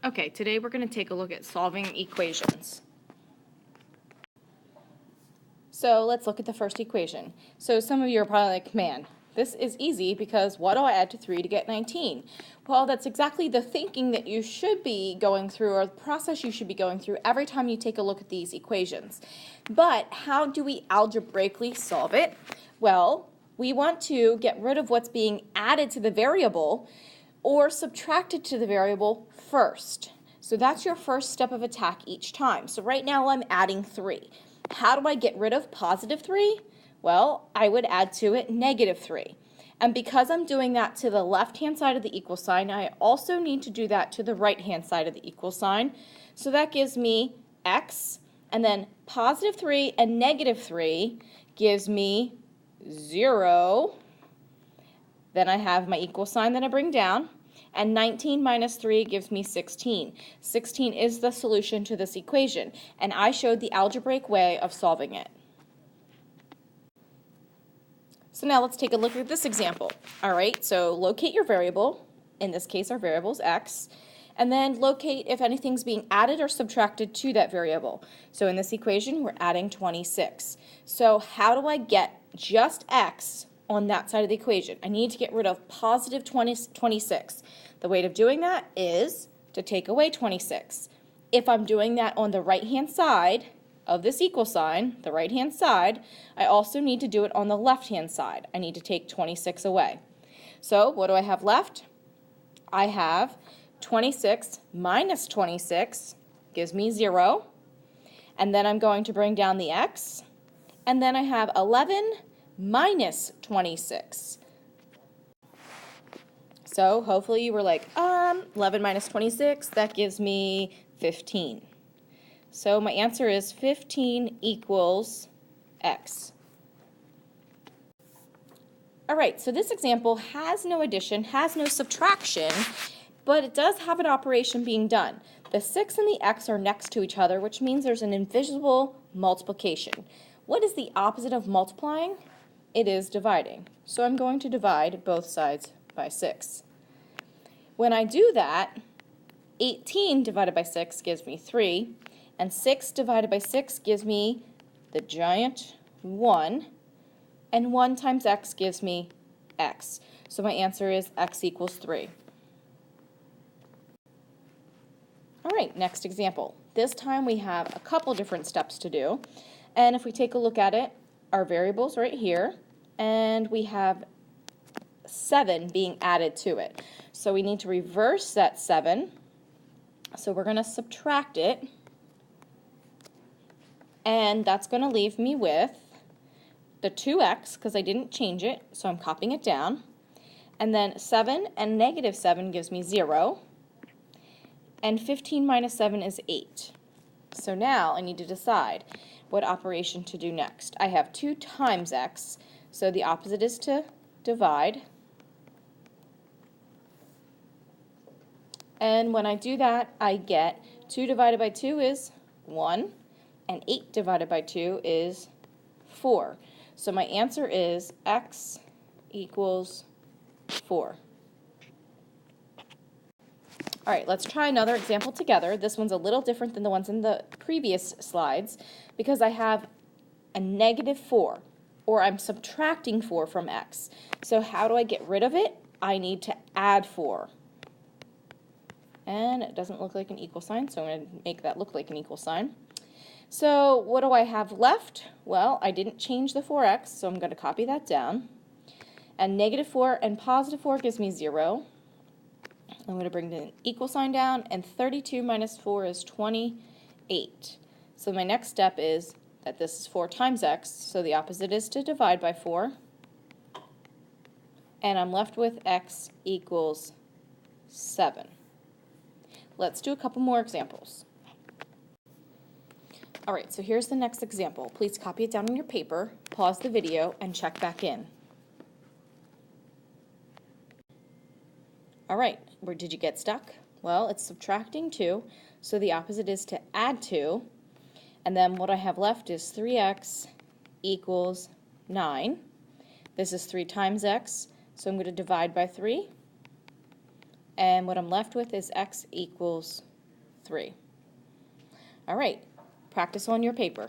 Okay, today we're going to take a look at solving equations. So let's look at the first equation. So some of you are probably like, man, this is easy because what do I add to 3 to get 19? Well, that's exactly the thinking that you should be going through, or the process you should be going through every time you take a look at these equations. But how do we algebraically solve it? Well, we want to get rid of what's being added to the variable or subtracted to the variable first. So that's your first step of attack each time. So right now I'm adding 3. How do I get rid of positive 3? Well, I would add to it negative 3. And because I'm doing that to the left-hand side of the equal sign, I also need to do that to the right-hand side of the equal sign. So that gives me x, and then positive 3 and negative 3 gives me 0. Then I have my equal sign that I bring down, and 19 minus 3 gives me 16. 16 is the solution to this equation, and I showed the algebraic way of solving it. So now let's take a look at this example. All right, so locate your variable. In this case, our variable is x, and then locate if anything's being added or subtracted to that variable. So in this equation, we're adding 26. So how do I get just x on that side of the equation? I need to get rid of positive 26. The way of doing that is to take away 26. If I'm doing that on the right-hand side of this equal sign, the right-hand side, I also need to do it on the left-hand side. I need to take 26 away. So what do I have left? I have 26 minus 26 gives me 0. And then I'm going to bring down the x. And then I have 11 minus 26. So hopefully you were like, 11 minus 26, that gives me 15. So my answer is 15 equals x. All right, so this example has no addition, has no subtraction, but it does have an operation being done. The 6 and the x are next to each other, which means there's an invisible multiplication. What is the opposite of multiplying? It is dividing. So I'm going to divide both sides by 6. When I do that, 18 divided by 6 gives me 3, and 6 divided by 6 gives me the giant 1, and 1 times x gives me x. So my answer is x equals 3. All right, next example. This time we have a couple different steps to do, and if we take a look at it, our variable's right here, and we have 7 being added to it. So we need to reverse that 7. So we're going to subtract it, and that's going to leave me with the 2x, because I didn't change it, so I'm copying it down. And then 7 and negative 7 gives me 0. And 15 minus 7 is 8. So now I need to decide what operation to do next. I have 2 times x, so the opposite is to divide. And when I do that, I get 2 divided by 2 is 1, and 8 divided by 2 is 4. So my answer is x equals 4. All right, let's try another example together. This one's a little different than the ones in the previous slides because I have a negative 4, or I'm subtracting 4 from x. So how do I get rid of it? I need to add 4. And it doesn't look like an equal sign, so I'm going to make that look like an equal sign. So what do I have left? Well, I didn't change the 4x, so I'm going to copy that down. And negative 4 and positive 4 gives me 0. I'm going to bring the equal sign down, and 32 minus 4 is 28. So my next step is that this is 4 times x, so the opposite is to divide by 4. And I'm left with x equals 7. Let's do a couple more examples. All right, so here's the next example. Please copy it down on your paper, pause the video, and check back in. All right, where did you get stuck? Well, it's subtracting 2, so the opposite is to add 2. And then what I have left is 3x equals 9. This is 3 times x, so I'm going to divide by 3. And what I'm left with is x equals 3. All right, practice on your paper.